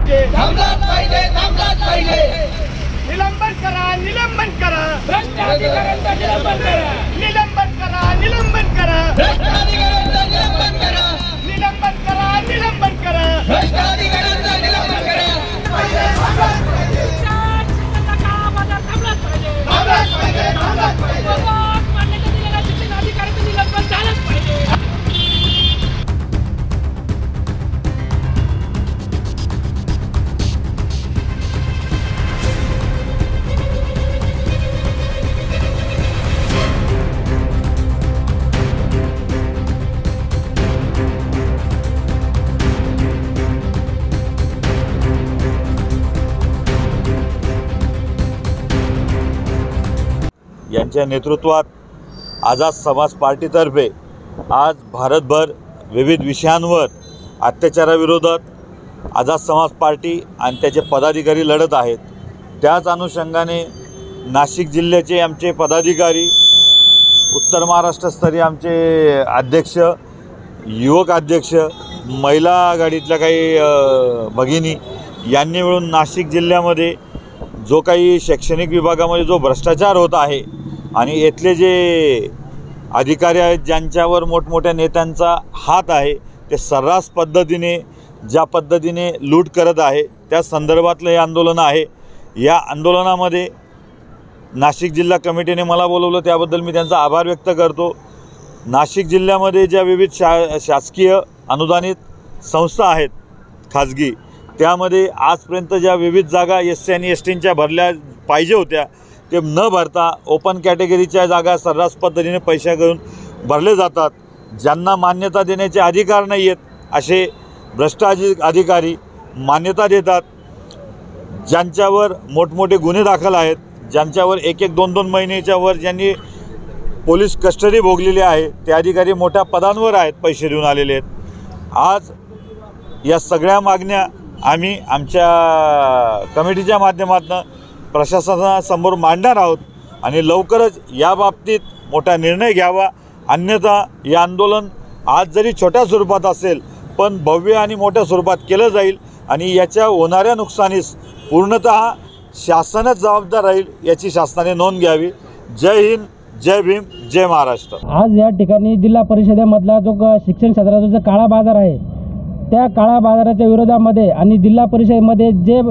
पाहिजे, थांबलाच पाहिजे, थांबलाच पाहिजे। निलंबन करा, निलंबन करा, भ्रष्ट अधिकाऱ्यांचं निलंबन करा, निलंबन करा, निलंबन करा, भ्रष्ट अधिकाऱ्यांचं निलंबन करा, निलंबन करा, निलंबन करा, भ्रष्ट अधिकाऱ्यांचं निलंबन करा। थांबलाच पाहिजे, थांबलाच पाहिजे। मान्यता दिलेल्या शिक्षण अधिकाऱ्यांचं निलंबन झालंच पाहिजे। यांच्या नेतृत्वात आझाद समाज पार्टीतर्फे आज भारतभर विविध विषयांवर अत्याचाराविरोधात आझाद समाज पार्टी आणि त्याचे पदाधिकारी लढत आहेत। त्याच अनुषंगाने नाशिक जिल्ह्याचे आमचे पदाधिकारी, उत्तर महाराष्ट्रस्तरीय आमचे अध्यक्ष, युवक अध्यक्ष, महिला आघाडीतल्या काही भगिनी यांनी मिळून नाशिक जिल्ह्यामध्ये जो काही शैक्षणिक विभागामध्ये जो भ्रष्टाचार होत आहे आणि इथले जे अधिकारी आहेत ज्यांच्यावर मोठमोठ्या नेत्यांचा हात आहे ते सर्रास पद्धतीने ज्या पद्धतीने लूट करत आहे त्या संदर्भातलं हे आंदोलन आहे। या आंदोलनामध्ये नाशिक जिल्हा कमिटीने मला बोलवलं त्याबद्दल मी त्यांचा आभार व्यक्त करतो। नाशिक जिल्ह्यामध्ये ज्या विविध शासकीय अनुदानित संस्था आहेत खाजगी, त्यामध्ये आजपर्यंत ज्या विविध जागा SC आणि STच्या भरल्या पाहिजे होत्या ते न भरता ओपन कॅटेगरीच्या जागा सर्रास पद्धतीने पैसे घेऊन भरले जातात। ज्यांना मान्यता देण्याचे अधिकार नाही आहेत असे भ्रष्ट अधिकारी मान्यता देतात। ज्यांच्यावर मोठमोठे गुन्हे दाखल आहेत, ज्यांच्यावर 1-1, 2-2 महिन्याच्या वर ज्यांनी पोलीस कस्टडी भोगलेली आहे ते अधिकारी मोठ्या पदांवर आहेत, पैसे देऊन आलेले आहेत। आज या सगळ्या मागण्या आम्ही आमच्या कमिटीच्या माध्यमातून प्रशासनासमोर मांडणार आहोत आणि लवकरच या बाबतीत मोठा निर्णय घ्यावा, अन्यथा हे आंदोलन आज जरी छोट्या स्वरूपात असेल पण भव्य आणि मोठ्या स्वरूपात केलं जाईल आणि याच्या होणाऱ्या नुकसानीस पूर्णतः शासनच जबाबदार राहील याची शासनाने नोंद घ्यावी। जय हिंद, जय भीम, जय महाराष्ट्र। आज या ठिकाणी जिल्हा परिषदेमधला जो शिक्षण क्षेत्राचा जो काळा बाजार आहे त्या काळा बाजाराच्या विरोधामध्ये आणि जिल्हा परिषदेमध्ये जे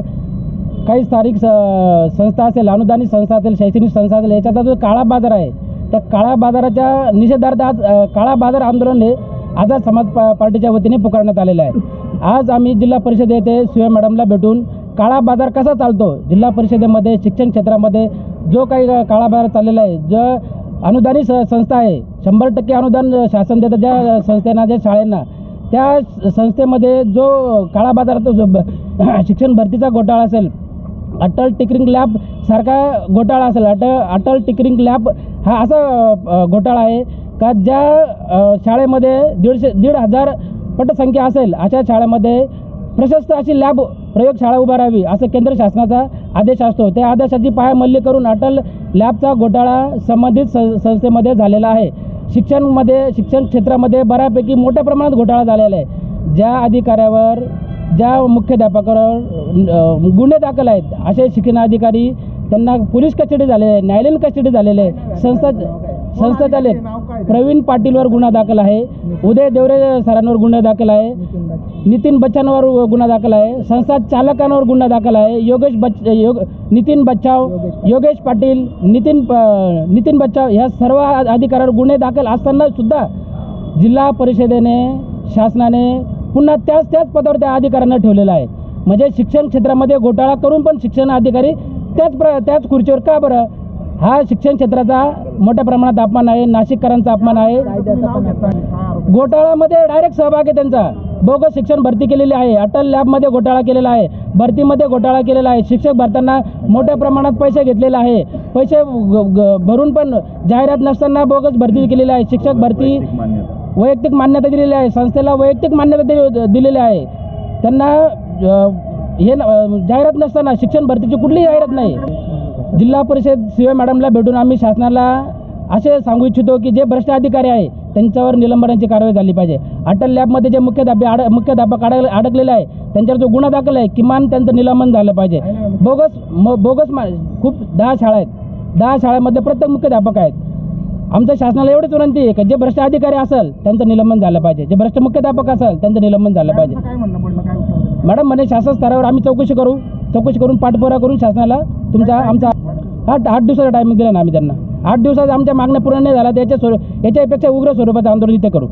काही स्थानिक संस्था असेल, अनुदानित संस्था असेल, शैक्षणिक संस्था असेल, याच्याचा जो काळा बाजार आहे त्या काळा बाजाराच्या निषेधार्थ आज काळा बाजार आंदोलन हे आझाद समाज पार्टीच्या वतीने पुकारण्यात आलेलं आहे। आज आम्ही जिल्हा परिषद येथे शिवे मॅडमला भेटून काळा बाजार कसा चालतो, जिल्हा परिषदेमध्ये शिक्षण क्षेत्रामध्ये जो काही काळा बाजार चाललेला आहे, जो अनुदानित संस्था आहे 100% अनुदान शासन देतं ज्या संस्थेना, ज्या शाळेंना, त्या संस्थेमध्ये जो काळा बाजारात शिक्षण भरतीचा घोटाळा असेल, अटल टिकरिंग लॅब सारखा घोटाळा असेल, अटल टिकरिंग लॅब हा असा घोटाळा आहे का ज्या शाळेमध्ये 1,500 पटसंख्या असेल अशा शाळेमध्ये प्रशस्त अशी लॅब प्रयोगशाळा उभारावी असं केंद्र शासनाचा आदेश असतो। त्या आदेशाची पायमल्ली करून अटल लॅबचा घोटाळा संबंधित संस्थेमध्ये झालेला आहे। शिक्षण क्षेत्रामध्ये बऱ्यापैकी मोठ्या प्रमाणात घोटाळा झालेला आहे। ज्या अधिकाऱ्यावर, ज्या मुख्याध्यापकावर गुन्हे दाखल आहेत असे शिक्षणाधिकारी त्यांना पोलीस कस्टडी झालेले आहे, न्यायालयीन कस्टडी झालेले आहे। संस्थाचालक प्रवीण पाटीलवर गुन्हा दाखल आहे, उदय देवरे सरांवर गुन्हा दाखल आहे, नितीन बच्चांवर गुन्हा दाखल आहे, संस्था चालकांवर गुन्हा दाखल आहे, नितीन बच्चाव, योगेश पाटील, नितीन बच्चाव ह्या सर्व अधिकाऱ्यांवर गुन्हे दाखल असताना सुद्धा जिल्हा परिषदेने, शासनाने पुन्हा त्याच पदावर त्या अधिकाऱ्यांना ठेवलेलं आहे। म्हणजे शिक्षण क्षेत्रामध्ये घोटाळा करून पण शिक्षण अधिकारी त्याच खुर्चीवर का बरं? हा शिक्षण क्षेत्राचा मोठ्या प्रमाणात अपमान आहे, नाशिककरांचा अपमान आहे। घोटाळ्यामध्ये डायरेक्ट सहभाग आहे त्यांचा। बोगस शिक्षण भरती केलेली आहे, अटल लॅबमध्ये घोटाळा केलेला आहे, भरतीमध्ये घोटाळा केलेला आहे, शिक्षक भरताना मोठ्या प्रमाणात पैसे घेतलेले आहे, पैसे भरून पण जाहिरात नसताना बोगस भरती केलेली आहे, शिक्षक भरती वैयक्तिक मान्यता दिलेली आहे, संस्थेला वैयक्तिक मान्यता दिलेली आहे, त्यांना हे जाहिरात नसताना शिक्षण भरतीची कुठलीही जाहिरात नाही। जिल्हा परिषद शिवे मॅडमला भेटून आम्ही शासनाला असे सांगू इच्छितो की जे भ्रष्ट अधिकारी आहे त्यांच्यावर निलंबनाची कारवाई झाली पाहिजे. अटल लॅबमध्ये जे मुख्याध्यापक अडकलेले आहे त्यांच्यावर जो गुन्हा दाखल आहे किमान त्यांचं निलंबन झालं पाहिजे. बोगस खूप 10 शाळा आहेत. 10 शाळांमधले प्रत्येक मुख्याध्यापक आहेत. आमच्या शासनाला एवढीच विनंती आहे की जे भ्रष्ट अधिकारी असेल त्यांचं निलंबन झालं पाहिजे, जे भ्रष्ट मुख्याध्यापक असेल त्यांचं निलंबन झालं पाहिजे. मॅडम म्हणे शासन स्तरावर आम्ही चौकशी करून पाठपुरावा करून शासनाला आमचा 8 दिवसाचा टायमिंग दिला ना आम्ही त्यांना. 8 दिवसात आमच्या मागण्या पूर्ण नाही झाला तर याच्यापेक्षा उग्र स्वरूपाचं आंदोलन इथे करू.